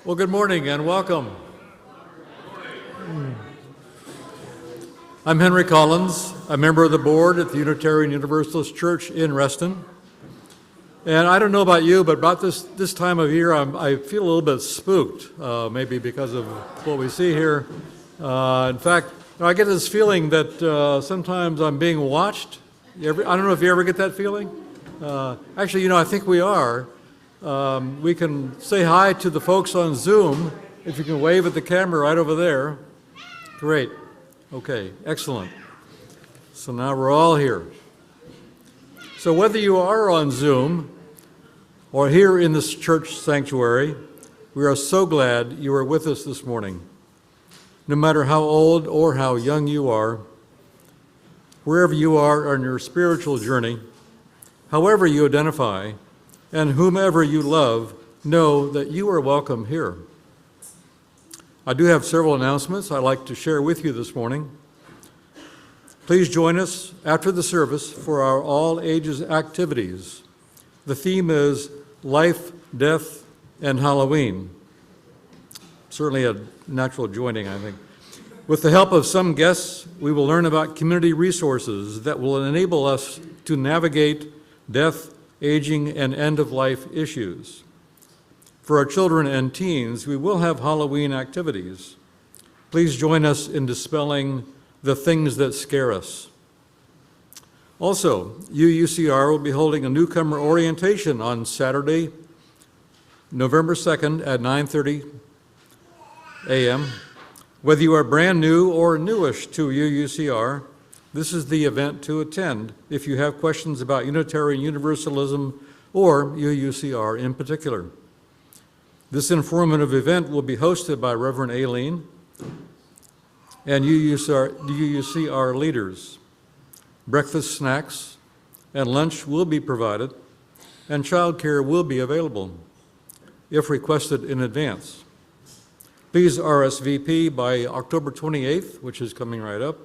Well, good morning and welcome. I'm Henry Collins, a member of the board at the Unitarian Universalist Church in Reston. And I don't know about you, but about this time of year, I feel a little bit spooked, maybe because of what we see here. In fact, I get this feeling that sometimes I'm being watched. I don't know if you ever get that feeling. Actually, I think we are. We can say hi to the folks on Zoom. If you can wave at the camera right over there. Great. Okay, excellent. So now we're all here. So whether you are on Zoom or here in this church sanctuary, we are so glad you are with us this morning. No matter how old or how young you are, wherever you are on your spiritual journey, however you identify, and whomever you love, know that you are welcome here. I do have several announcements I'd like to share with you this morning. Please join us after the service for our all ages activities. The theme is Life, Death, and Halloween. Certainly a natural joining, I think. With the help of some guests, we will learn about community resources that will enable us to navigate death, aging, and end-of-life issues. For our children and teens, we will have Halloween activities. Please join us in dispelling the things that scare us. Also, UUCR will be holding a newcomer orientation on Saturday, November 2nd at 9:30 a.m. Whether you are brand new or newish to UUCR, this is the event to attend if you have questions about Unitarian Universalism or UUCR in particular. This informative event will be hosted by Reverend Aileen and UUCR leaders. Breakfast, snacks, and lunch will be provided, and childcare will be available if requested in advance. Please RSVP by October 28th, which is coming right up,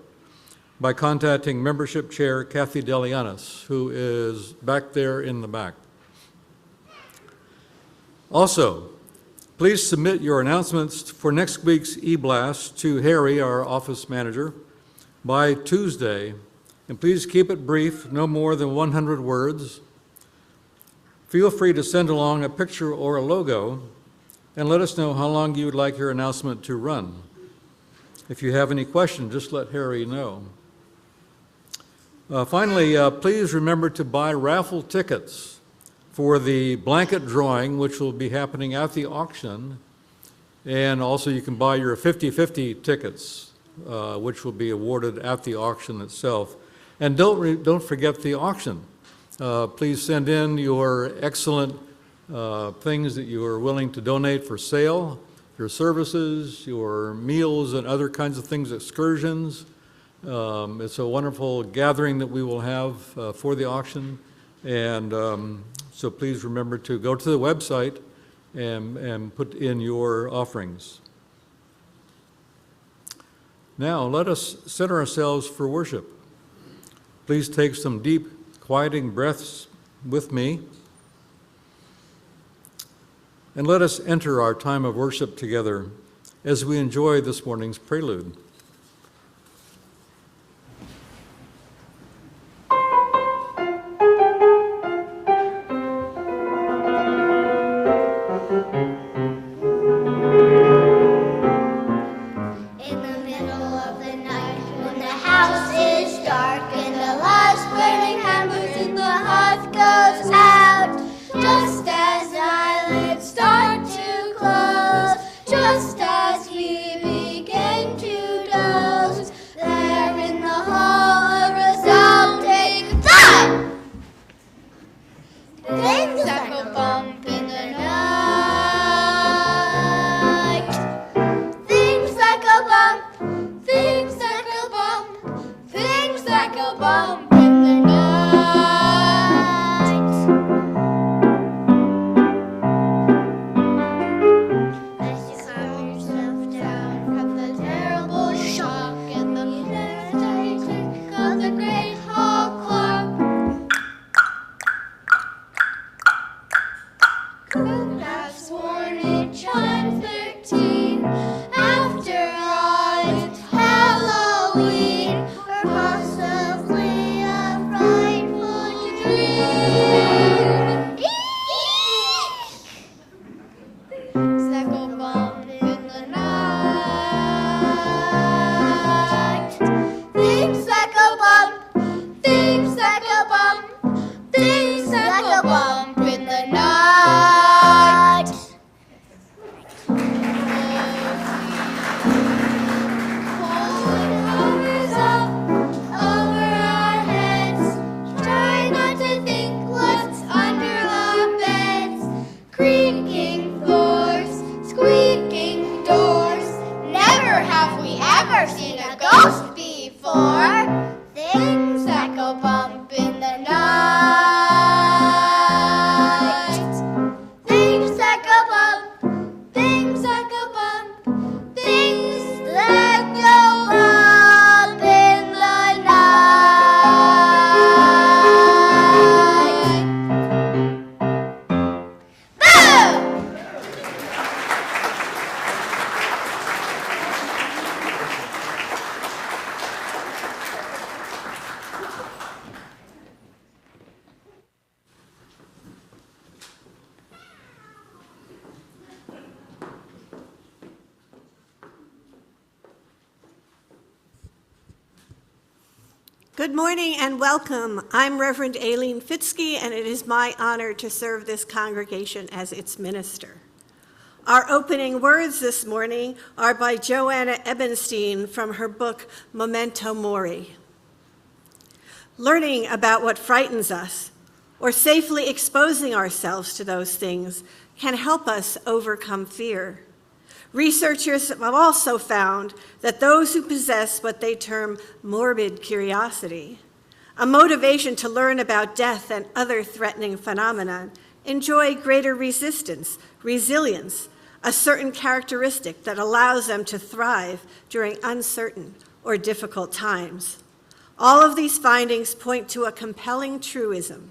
by contacting Membership Chair Kathy Delianis, who is back there in the back. Also, please submit your announcements for next week's e-blast to Harry, our office manager, by Tuesday, and please keep it brief, no more than 100 words. Feel free to send along a picture or a logo, and let us know how long you would like your announcement to run. If you have any questions, just let Harry know. Finally, please remember to buy raffle tickets for the blanket drawing, which will be happening at the auction. And also you can buy your 50/50 tickets, which will be awarded at the auction itself. And don't forget the auction. Please send in your excellent things that you are willing to donate for sale, your services, your meals and other kinds of things, excursions. It's a wonderful gathering that we will have for the auction, and so please remember to go to the website and put in your offerings. Now let us center ourselves for worship. Please take some deep, quieting breaths with me, and let us enter our time of worship together as we enjoy this morning's prelude. Good morning and welcome. I'm Reverend Aileen Fitzke, and it is my honor to serve this congregation as its minister. Our opening words this morning are by Joanna Ebenstein from her book, Memento Mori. Learning about what frightens us, or safely exposing ourselves to those things, can help us overcome fear. Researchers have also found that those who possess what they term morbid curiosity, a motivation to learn about death and other threatening phenomena, enjoy greater resistance, resilience, a certain characteristic that allows them to thrive during uncertain or difficult times. All of these findings point to a compelling truism.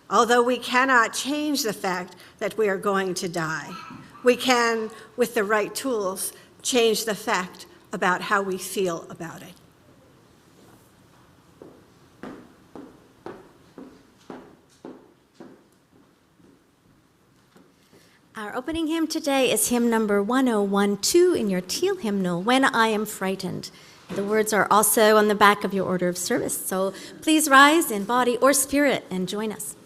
Although we cannot change the fact that we are going to die, we can, with the right tools, change the fact about how we feel about it. Our opening hymn today is hymn number 1012 in your teal hymnal, When I Am Frightened. The words are also on the back of your order of service, so please rise in body or spirit and join us.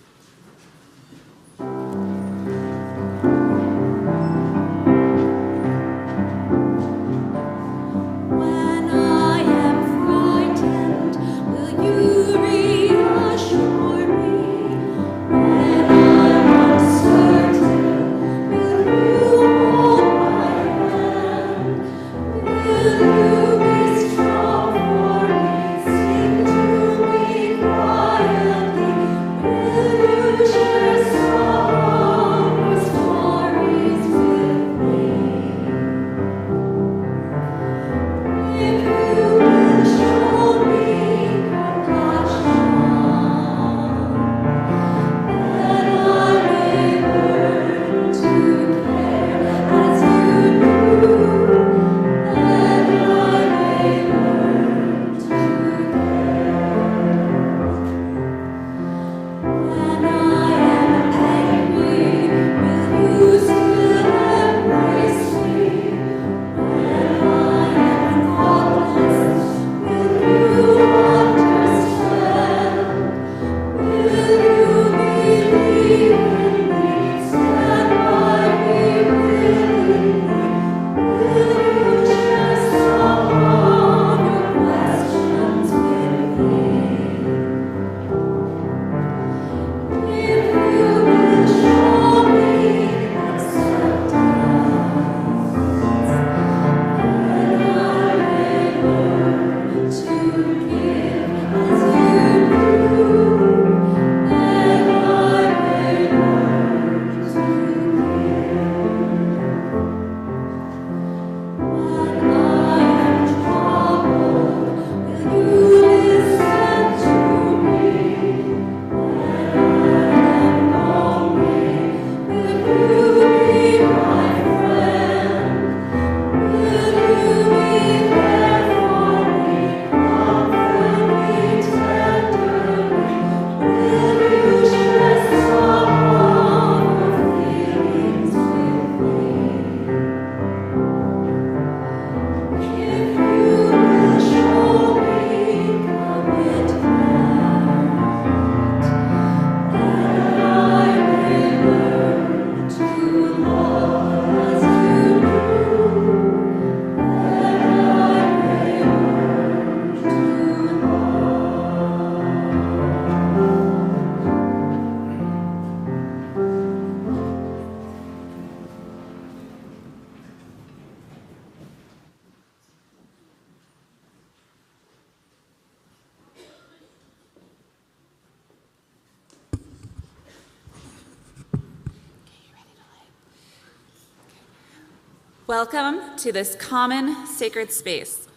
Welcome to this common sacred space.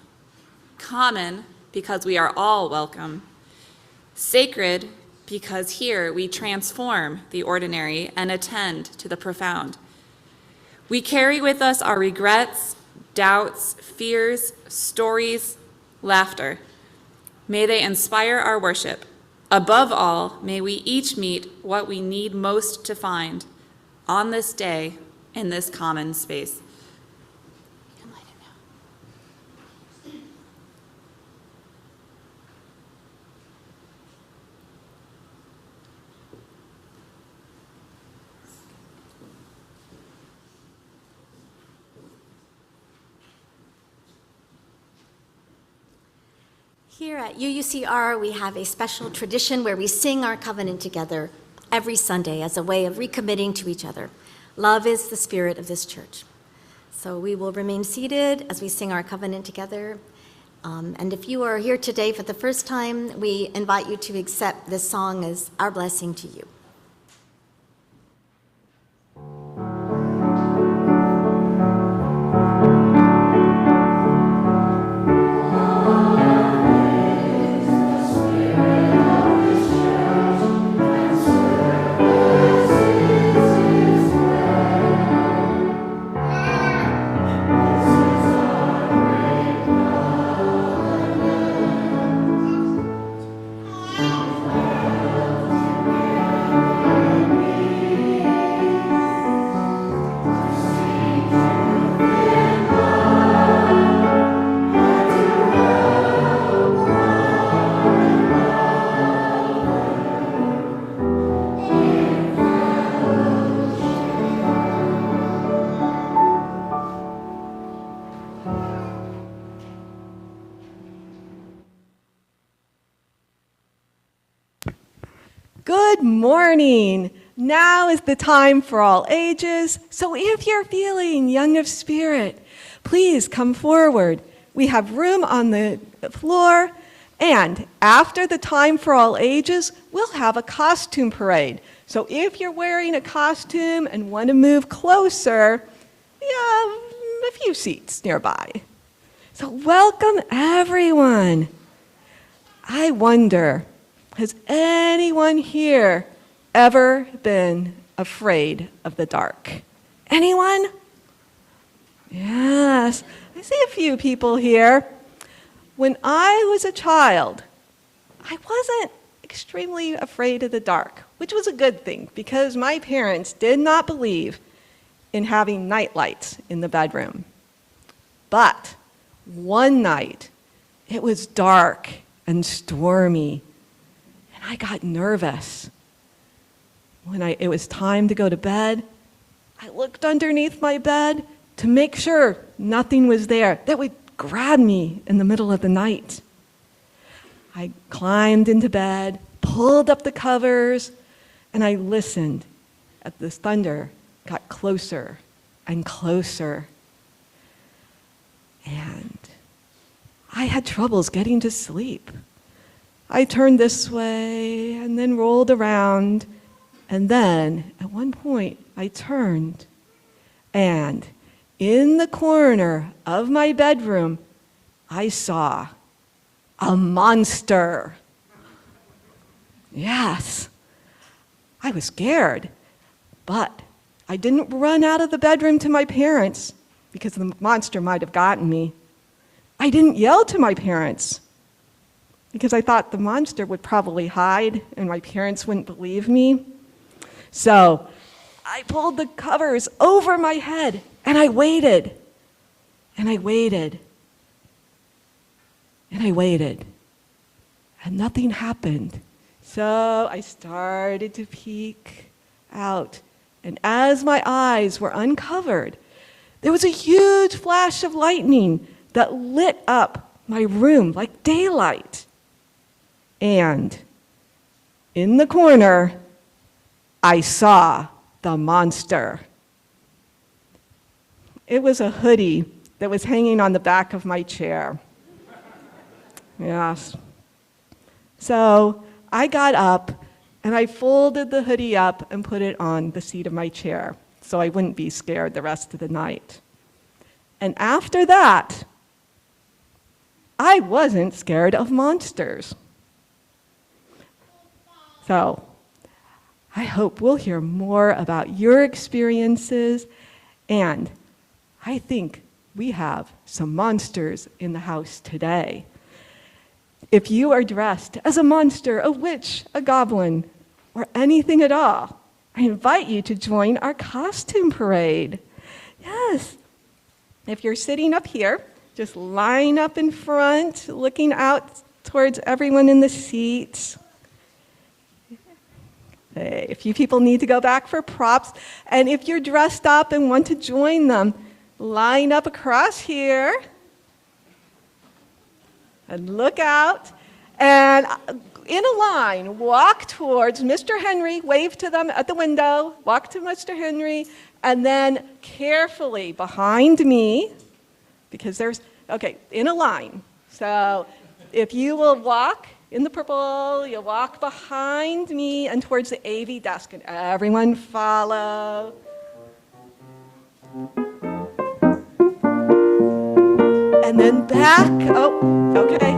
Common because we are all welcome. Sacred because here we transform the ordinary and attend to the profound. We carry with us our regrets, doubts, fears, stories, laughter. May they inspire our worship. Above all, may we each meet what we need most to find on this day in this common space. Here at UUCR, we have a special tradition where we sing our covenant together every Sunday as a way of recommitting to each other. Love is the spirit of this church. So we will remain seated as we sing our covenant together. And if you are here today for the first time, we invite you to accept this song as our blessing to you. Good morning. Now is the time for all ages. So if you're feeling young of spirit, please come forward. We have room on the floor. And after the time for all ages, we'll have a costume parade. So if you're wearing a costume and want to move closer, we have a few seats nearby. So welcome, everyone. I wonder, has anyone here ever been afraid of the dark? Anyone? Yes, I see a few people here. When I was a child, I wasn't extremely afraid of the dark, which was a good thing because my parents did not believe in having night lights in the bedroom. But one night, it was dark and stormy, and I got nervous. When it was time to go to bed, I looked underneath my bed to make sure nothing was there that would grab me in the middle of the night. I climbed into bed, pulled up the covers, and I listened as the thunder got closer and closer. And I had troubles getting to sleep. I turned this way and then rolled around, and then at one point I turned, and in the corner of my bedroom, I saw a monster. Yes, I was scared, but I didn't run out of the bedroom to my parents because the monster might have gotten me. I didn't yell to my parents because I thought the monster would probably hide and my parents wouldn't believe me. So I pulled the covers over my head and I waited, and I waited, and I waited, and nothing happened. So I started to peek out, and as my eyes were uncovered, there was a huge flash of lightning that lit up my room like daylight. And in the corner, I saw the monster. It was a hoodie that was hanging on the back of my chair. Yes. So I got up and I folded the hoodie up and put it on the seat of my chair so I wouldn't be scared the rest of the night. And after that, I wasn't scared of monsters. So I hope we'll hear more about your experiences, and I think we have some monsters in the house today. If you are dressed as a monster, a witch, a goblin, or anything at all, I invite you to join our costume parade. Yes. If you're sitting up here, just line up in front, looking out towards everyone in the seats. A few people need to go back for props, and if you're dressed up and want to join them, line up across here. and look out, and in a line, walk towards Mr. Henry, wave to them at the window, walk to Mr. Henry, and then carefully behind me, because in a line. So if you will walk in the purple, you'll walk behind me and towards the AV desk, and everyone follow. And then back, okay.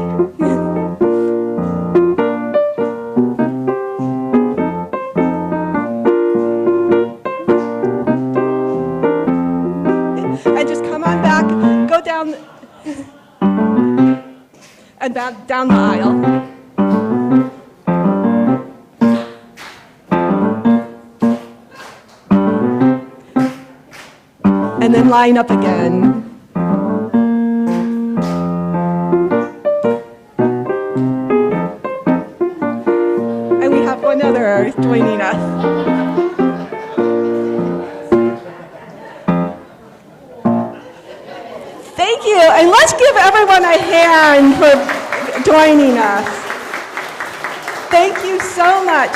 And just come on back, go down, and back down the aisle. And then line up again. And we have one other joining us. Thank you, and let's give everyone a hand for joining us. Thank you so much.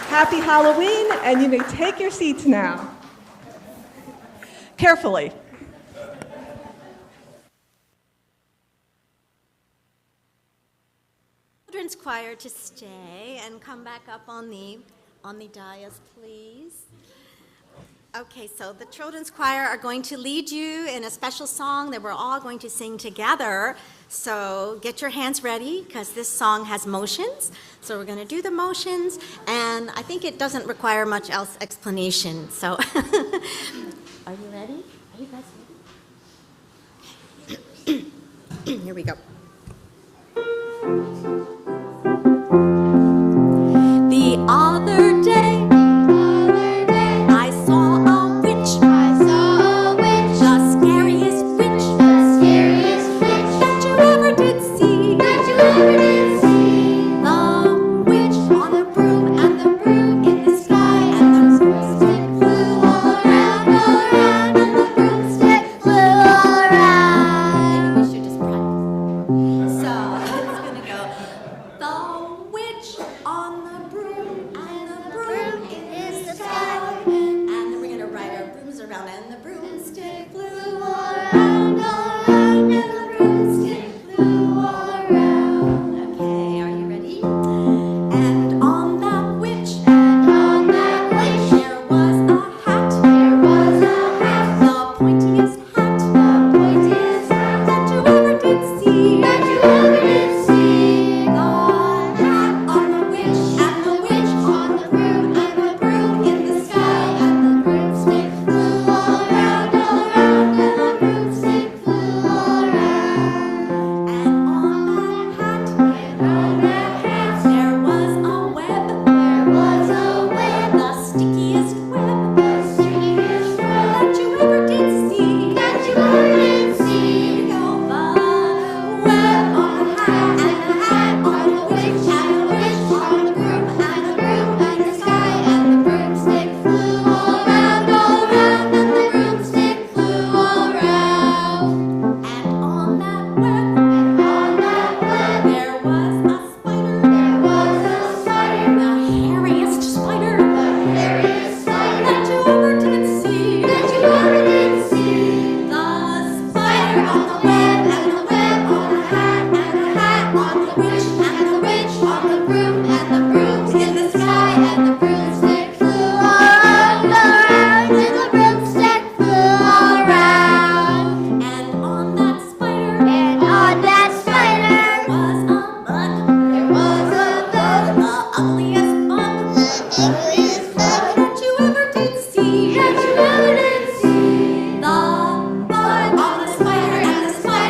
Happy Halloween, and you may take your seats now. Carefully. Children's choir to stay and come back up on the dais, please. Okay, so the children's choir are going to lead you in a special song that we're all going to sing together. So get your hands ready, because this song has motions. So we're going to do the motions, and I think it doesn't require much else explanation. So are you ready? Are you guys ready? Here we go. The other day, I saw a witch. The scariest witch that you ever did see. The witch on the broom, and the broom in the sky, and the broomstick flew all around, and the broomstick flew all around. Maybe we should just practice. So it's gonna go. The witch on the broom, and the broom in the sky, and then we're gonna ride our brooms around, and the broomstick flew all around, and the broomstick flew all around. Okay, are you ready? And on that witch, there was a hat, the pointiest hat, that you ever did see. The hat on the witch, and the witch on the broom, and the broom in the sky, and the broomstick flew all around, and the broomstick flew all around. And on that hat, there was a web, the stickiest web, that you ever did see. Here we go. The web on the hat, and the hat on the witch, and the witch on the broom, and the broom in the sky, and the broomstick flew all around, and the broomstick flew all around. And on that web, there was a spider, the hairiest spider, that you ever did see. The spider on the web, and the web on the hat on the witch, and the witch on the broom, and the broom's in the sky, and the broomstick flew all around, and the broomstick flew all around. And on that spider, there was a bug, the ugliest bug, that you ever did see. The bug on the spider, and the spider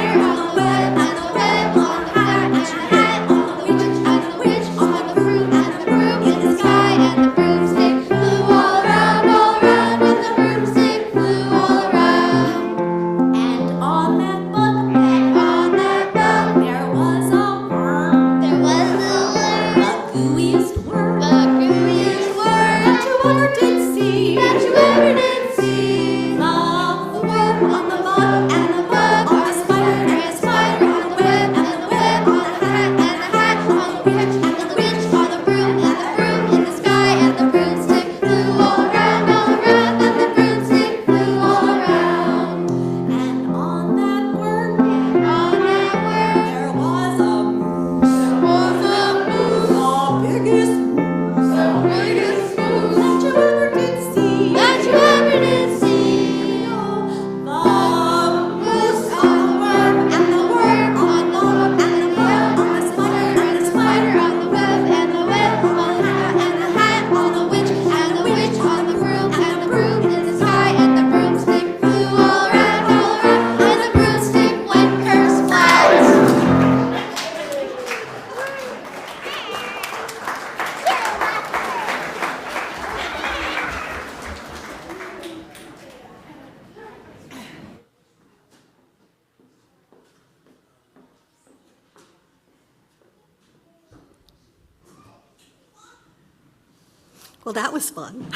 Well, that was fun.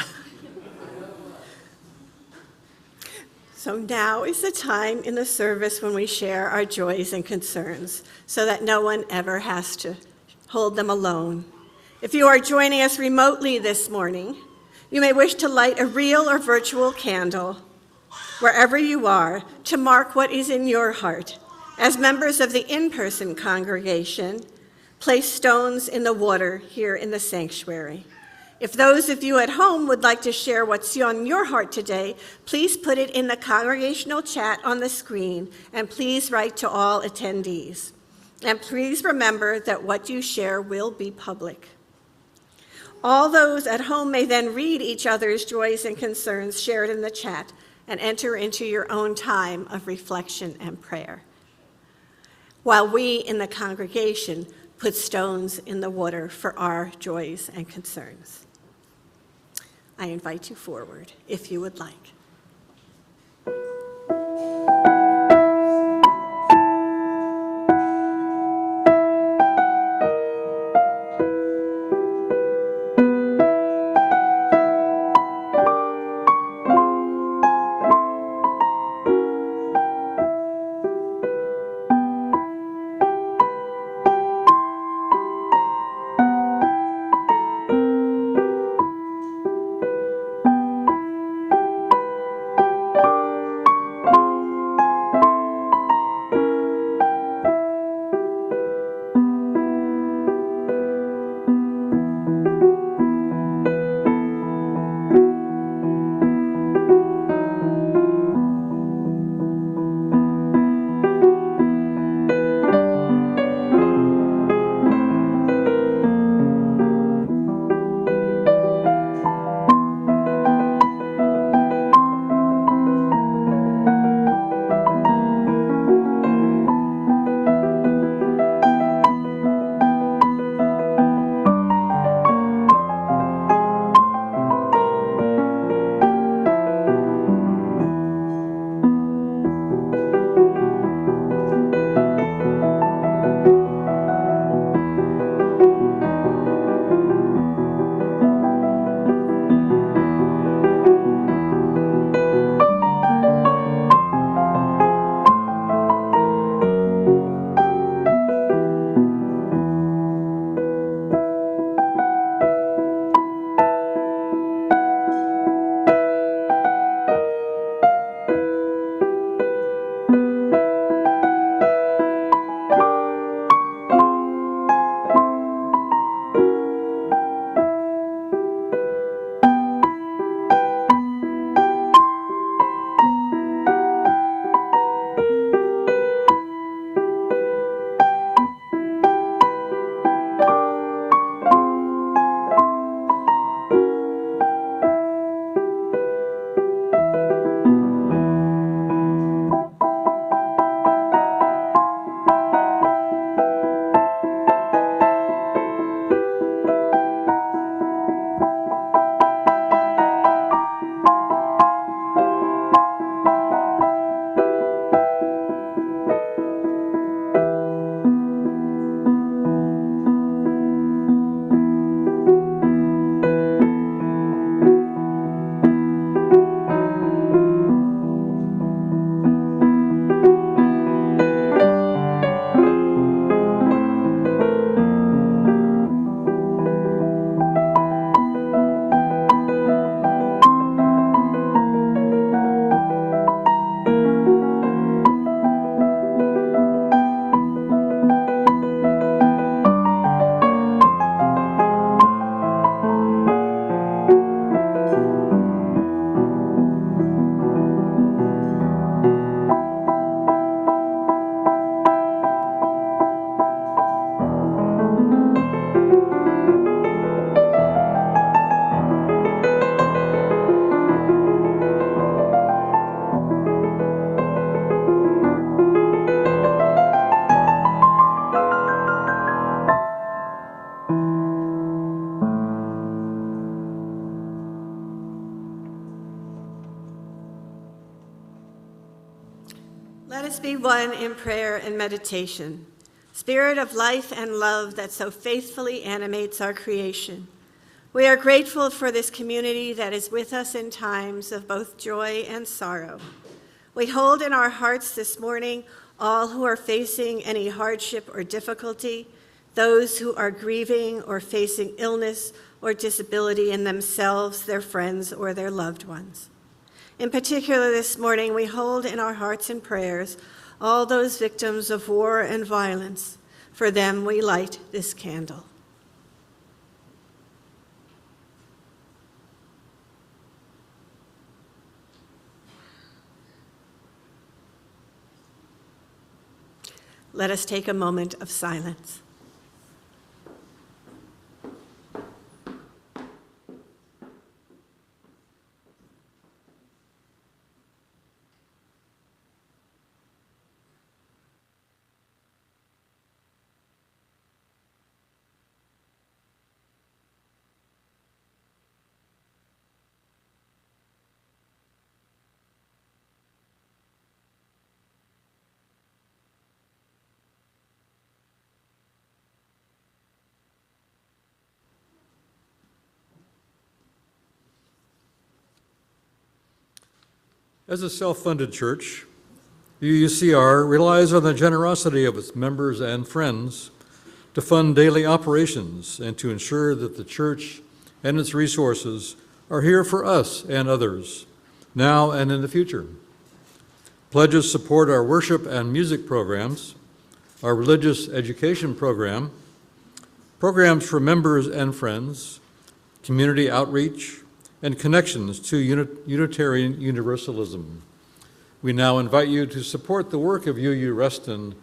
So now is the time in the service when we share our joys and concerns so that no one ever has to hold them alone. If you are joining us remotely this morning, you may wish to light a real or virtual candle wherever you are to mark what is in your heart. As members of the in-person congregation, place stones in the water here in the sanctuary. If those of you at home would like to share what's on your heart today, please put it in the congregational chat on the screen, and please write to all attendees. And please remember that what you share will be public. All those at home may then read each other's joys and concerns shared in the chat and enter into your own time of reflection and prayer, while we in the congregation put stones in the water for our joys and concerns. I invite you forward if you would like. Let us be one in prayer and meditation. Spirit of life and love that so faithfully animates our creation, We are grateful for this community that is with us in times of both joy and sorrow. We hold in our hearts this morning all who are facing any hardship or difficulty, those who are grieving or facing illness or disability in themselves, their friends, or their loved ones. In particular, this morning, we hold in our hearts and prayers all those victims of war and violence. For them, we light this candle. Let us take a moment of silence. As a self-funded church, the UCR relies on the generosity of its members and friends to fund daily operations and to ensure that the church and its resources are here for us and others, now and in the future. Pledges support our worship and music programs, our religious education program, programs for members and friends, community outreach, and connections to Unitarian Universalism. We now invite you to support the work of UU Reston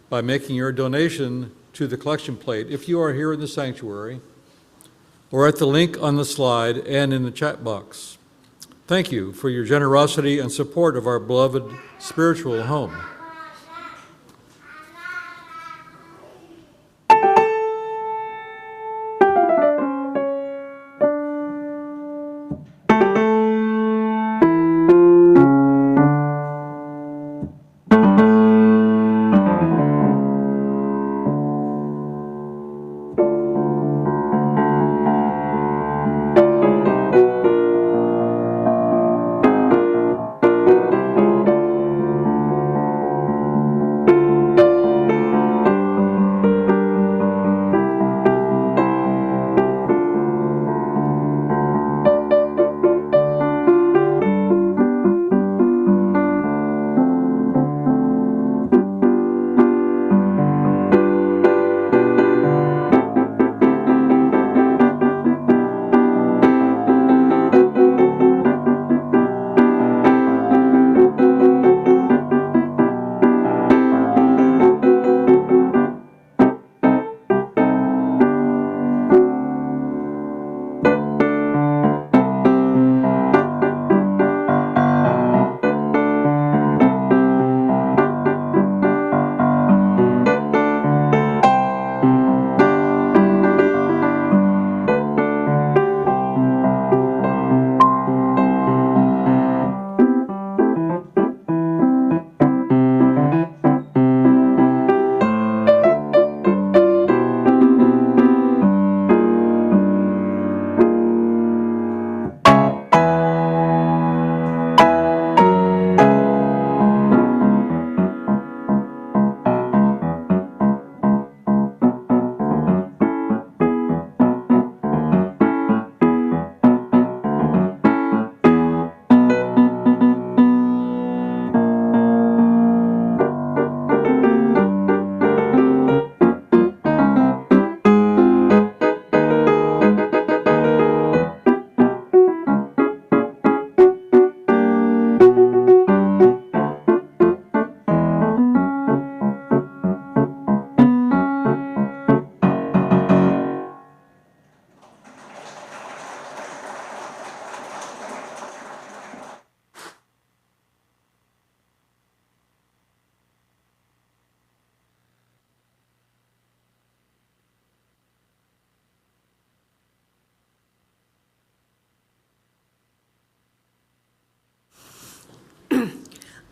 by making your donation to the collection plate if you are here in the sanctuary, or at the link on the slide and in the chat box. Thank you for your generosity and support of our beloved spiritual home.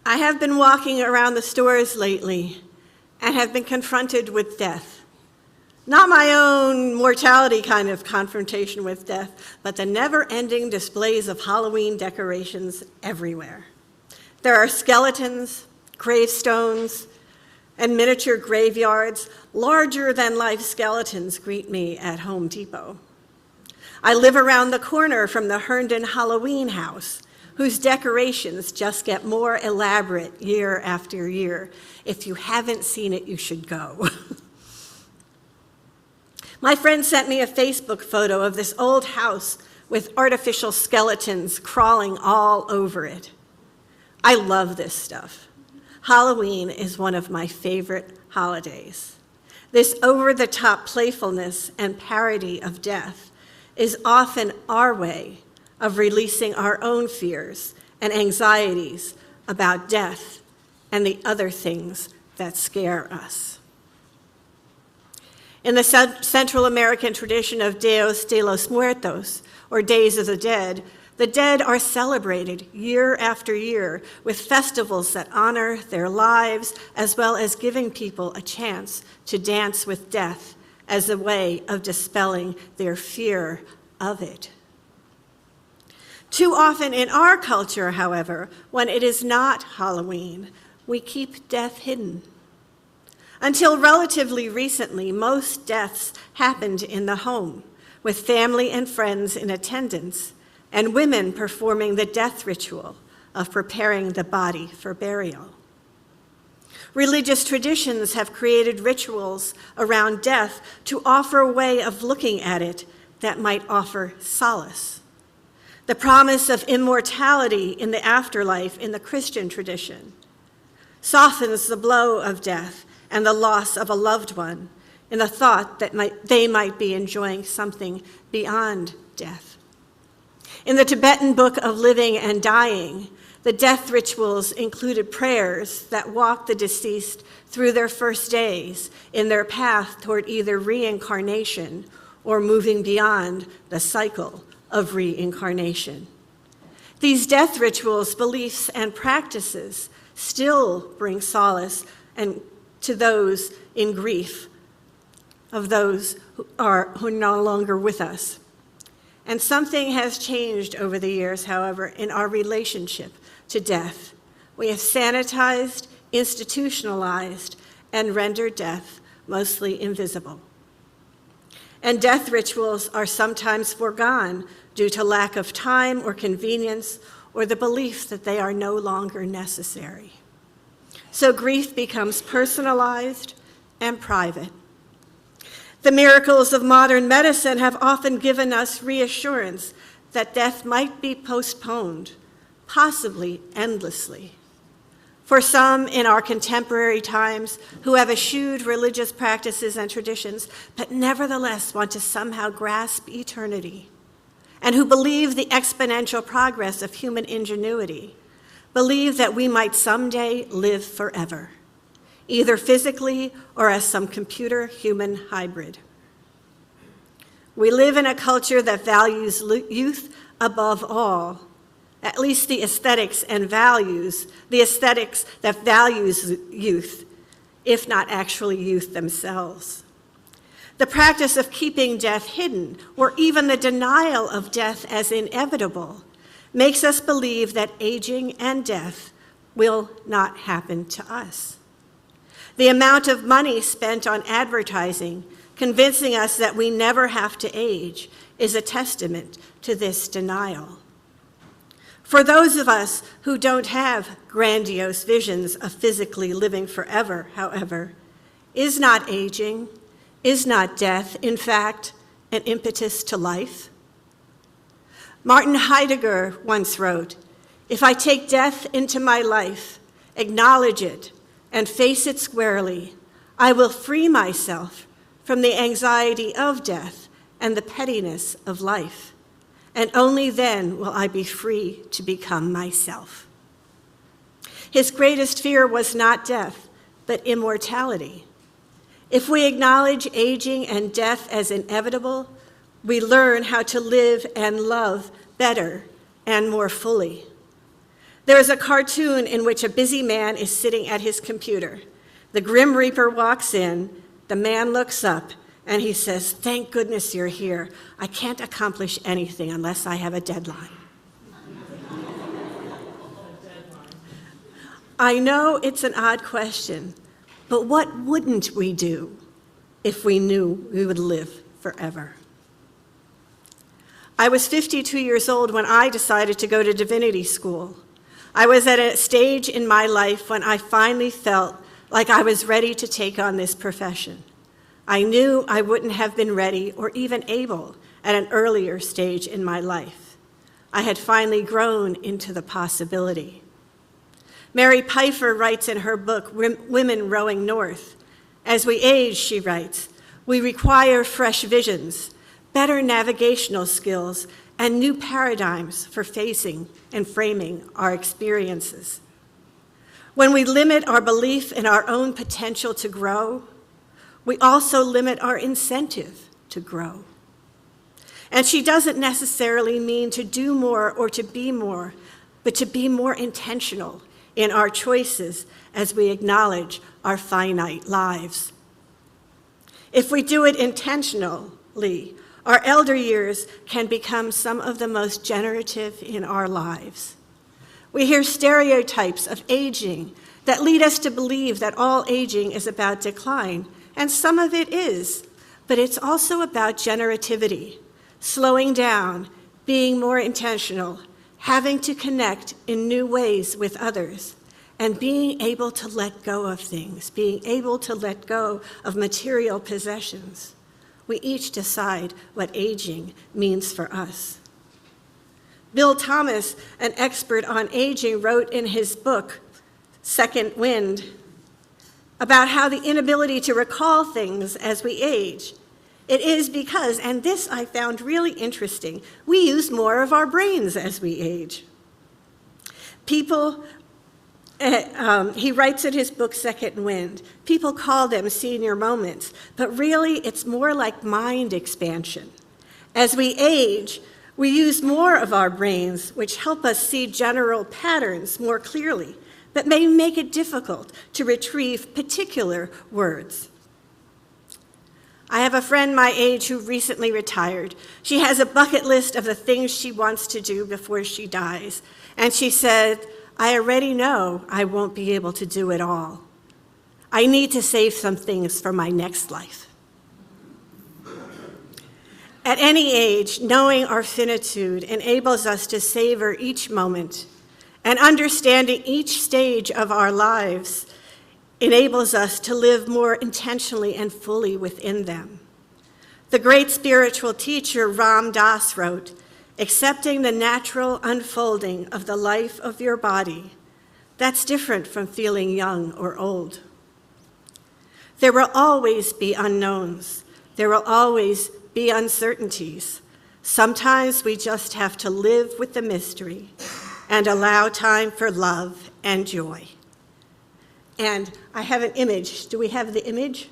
I have been walking around the stores lately and have been confronted with death. Not my own mortality kind of confrontation with death, but the never-ending displays of Halloween decorations everywhere. There are skeletons, gravestones, and miniature graveyards. Larger-than-life skeletons greet me at Home Depot. I live around the corner from the Herndon Halloween house, whose decorations just get more elaborate year after year. If you haven't seen it, you should go. My friend sent me a Facebook photo of this old house with artificial skeletons crawling all over it. I love this stuff. Halloween is one of my favorite holidays. This over-the-top playfulness and parody of death is often our way of releasing our own fears and anxieties about death and the other things that scare us. In the Central American tradition of Dios de los Muertos, or Days of the dead are celebrated year after year with festivals that honor their lives, as well as giving people a chance to dance with death as a way of dispelling their fear of it. Too often in our culture, however, when it is not Halloween, we keep death hidden. Until relatively recently, most deaths happened in the home, with family and friends in attendance, and women performing the death ritual of preparing the body for burial. Religious traditions have created rituals around death to offer a way of looking at it that might offer solace. The promise of immortality in the afterlife in the Christian tradition softens the blow of death and the loss of a loved one in the thought that they might be enjoying something beyond death. In the Tibetan Book of Living and Dying, the death rituals included prayers that walked the deceased through their first days in their path toward either reincarnation or moving beyond the cycle of reincarnation. These death rituals, beliefs, and practices still bring solace to those in grief of those who are no longer with us. And something has changed over the years, however, in our relationship to death. We have sanitized, institutionalized, and rendered death mostly invisible. And death rituals are sometimes foregone due to lack of time or convenience or the belief that they are no longer necessary. So grief becomes personalized and private. The miracles of modern medicine have often given us reassurance that death might be postponed, possibly endlessly. For some in our contemporary times who have eschewed religious practices and traditions, but nevertheless want to somehow grasp eternity, and who believe the exponential progress of human ingenuity, believe that we might someday live forever, either physically or as some computer-human hybrid. We live in a culture that values youth above all, at least the aesthetics that values youth, if not actually youth themselves. The practice of keeping death hidden, or even the denial of death as inevitable, makes us believe that aging and death will not happen to us. The amount of money spent on advertising, convincing us that we never have to age, is a testament to this denial. For those of us who don't have grandiose visions of physically living forever, however, is not aging, is not death, in fact, an impetus to life? Martin Heidegger once wrote, "If I take death into my life, acknowledge it, and face it squarely, I will free myself from the anxiety of death and the pettiness of life, and only then will I be free to become myself." His greatest fear was not death, but immortality. If we acknowledge aging and death as inevitable, we learn how to live and love better and more fully. There is a cartoon in which a busy man is sitting at his computer. The Grim Reaper walks in, the man looks up, And he says, "Thank goodness you're here. I can't accomplish anything unless I have a deadline." I know it's an odd question, but what wouldn't we do if we knew we would live forever? I was 52 years old when I decided to go to divinity school. I was at a stage in my life when I finally felt like I was ready to take on this profession. I knew I wouldn't have been ready or even able at an earlier stage in my life. I had finally grown into the possibility. Mary Pfeiffer writes in her book, Women Rowing North, "As we age," she writes, "we require fresh visions, better navigational skills, and new paradigms for facing and framing our experiences. When we limit our belief in our own potential to grow, we also limit our incentive to grow." And she doesn't necessarily mean to do more or to be more, but to be more intentional in our choices as we acknowledge our finite lives. If we do it intentionally, our elder years can become some of the most generative in our lives. We hear stereotypes of aging that lead us to believe that all aging is about decline, and some of it is, but it's also about generativity, slowing down, being more intentional, having to connect in new ways with others, and being able to let go of things, being able to let go of material possessions. We each decide what aging means for us. Bill Thomas, an expert on aging, wrote in his book, Second Wind, about how the inability to recall things as we age. It is because, and this I found really interesting, we use more of our brains as we age. People, he writes in his book, Second Wind, people call them senior moments, but really it's more like mind expansion. As we age, we use more of our brains, which help us see general patterns more clearly, but may make it difficult to retrieve particular words. I have a friend my age who recently retired. She has a bucket list of the things she wants to do before she dies. And she said, "I already know I won't be able to do it all. I need to save some things for my next life." At any age, knowing our finitude enables us to savor each moment, and understanding each stage of our lives enables us to live more intentionally and fully within them. The great spiritual teacher Ram Dass wrote, "Accepting the natural unfolding of the life of your body, that's different from feeling young or old." There will always be unknowns. There will always be uncertainties. Sometimes we just have to live with the mystery and allow time for love and joy. And I have an image. Do we have the image?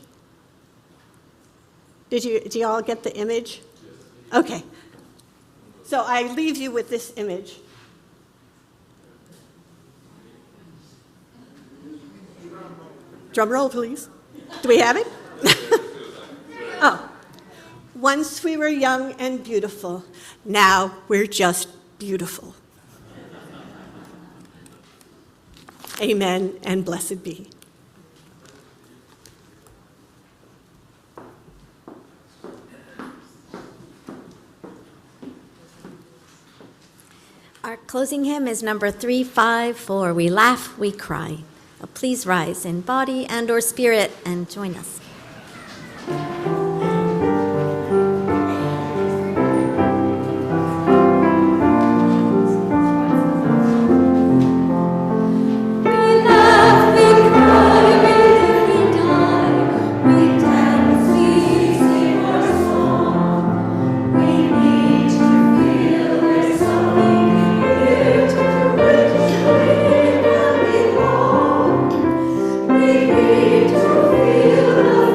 Do you all get the image? Okay. So I leave you with this image. Drum roll, please. Do we have it? Oh. Once we were young and beautiful. Now we're just beautiful. Amen and blessed be. Our closing hymn is number 354, We Laugh, We Cry. Please rise in body and or spirit and join us. We need to feel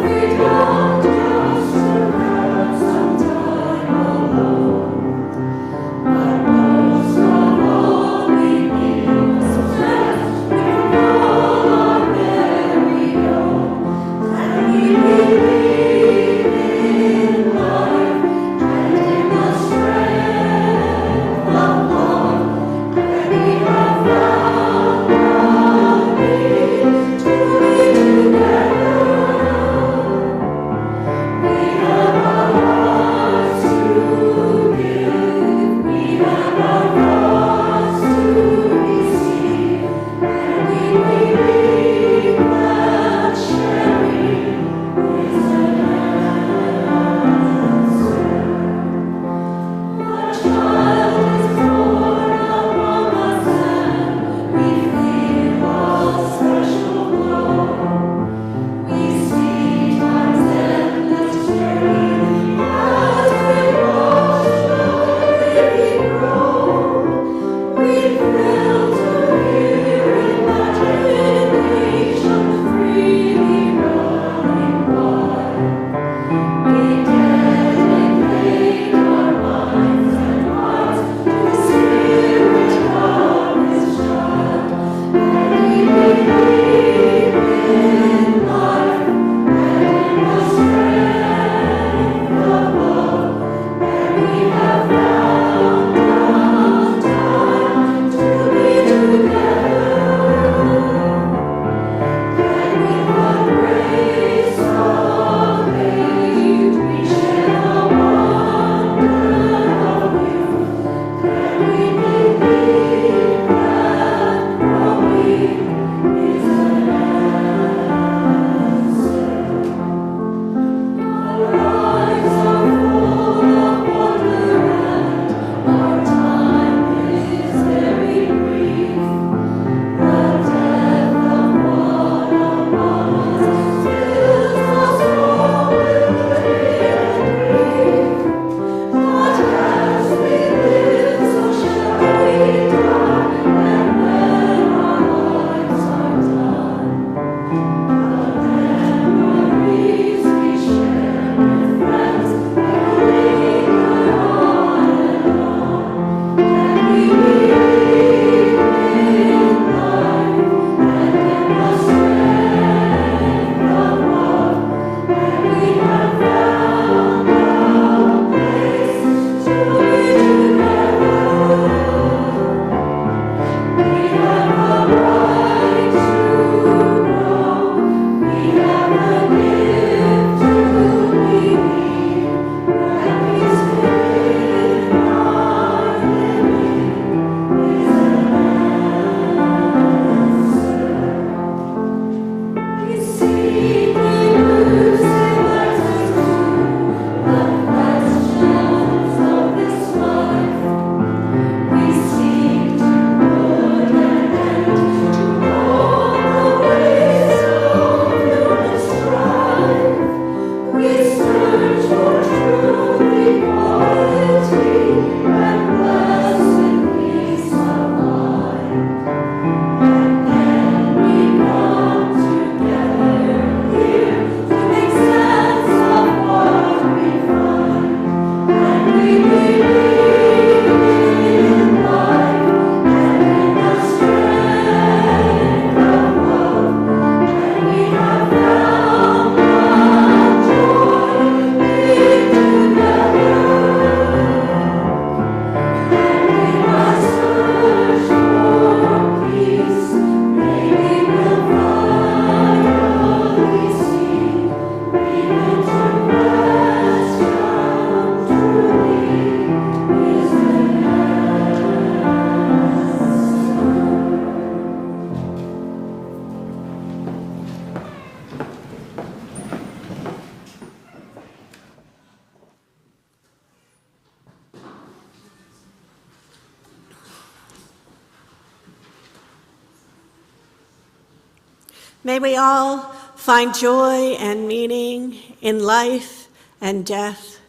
May we all find joy and meaning in life and death.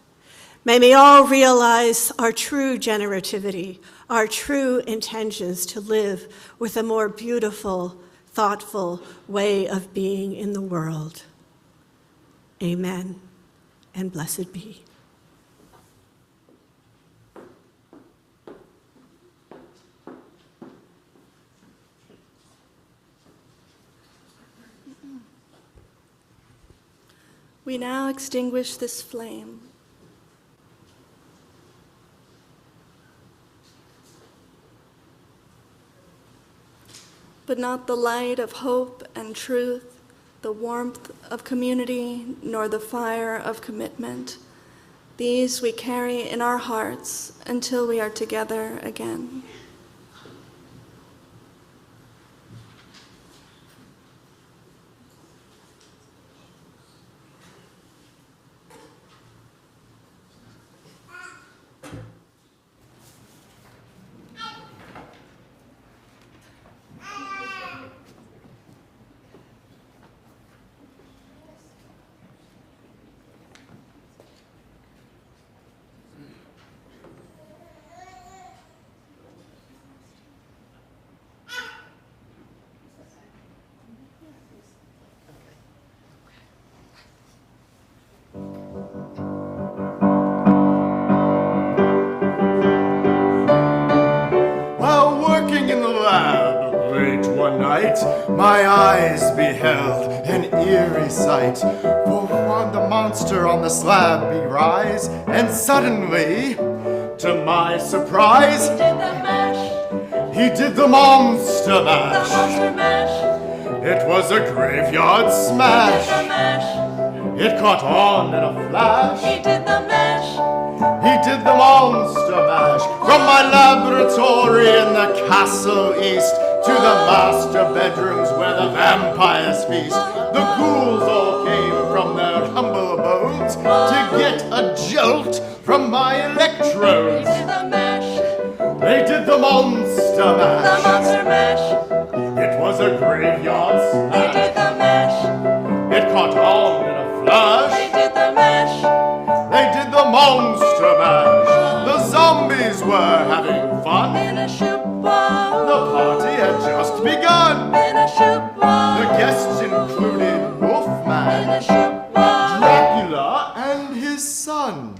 May we all realize our true generativity, our true intentions to live with a more beautiful, thoughtful way of being in the world. Amen, and blessed be. We now extinguish this flame. But not the light of hope and truth, the warmth of community, nor the fire of commitment. These we carry in our hearts until we are together again. My eyes beheld an eerie sight, for one the monster on the slab he rise, and suddenly, to my surprise, he did the monster mash. It was a graveyard smash. It caught on in a flash. He did the monster mash. From my laboratory in the castle east to the master bedrooms where the vampires feast. The ghouls all came from their humble abodes to get a jolt from my electrodes. They did the monster mash. It was a graveyard smash. It caught on in a flash. They did the monster mash. The zombies were having fun. The party had just begun. The guests included Wolfman, Dracula, and his son.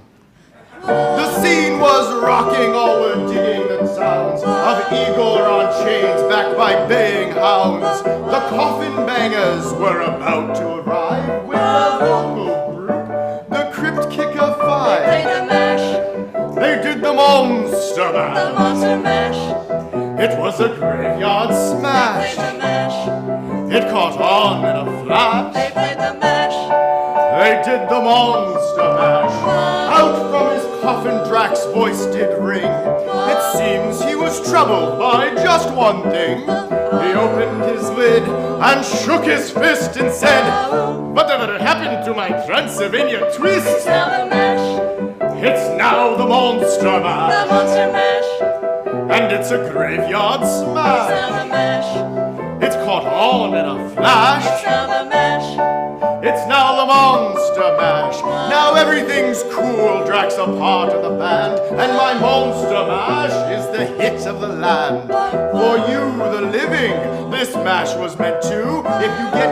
The scene was rocking, all were digging the sounds of Igor on chains backed by baying hounds. The coffin bangers were about to arrive with their vocal group, the Crypt Kicker Five. They did the monster mash. It was a graveyard smash. It caught on in a flash. They did the monster mash. Out from his coffin Drax's voice did ring. It seems he was troubled by just one thing. He opened his lid and shook his fist and said, "Whatever happened to my Transylvania twist?" It's now the monster mash. And it's a graveyard smash. It's caught on in a flash. It's now the monster mash. Now everything's cool. Drax a part of the band, and my monster mash is the hit of the land. For you, the living, this mash was meant to. If you get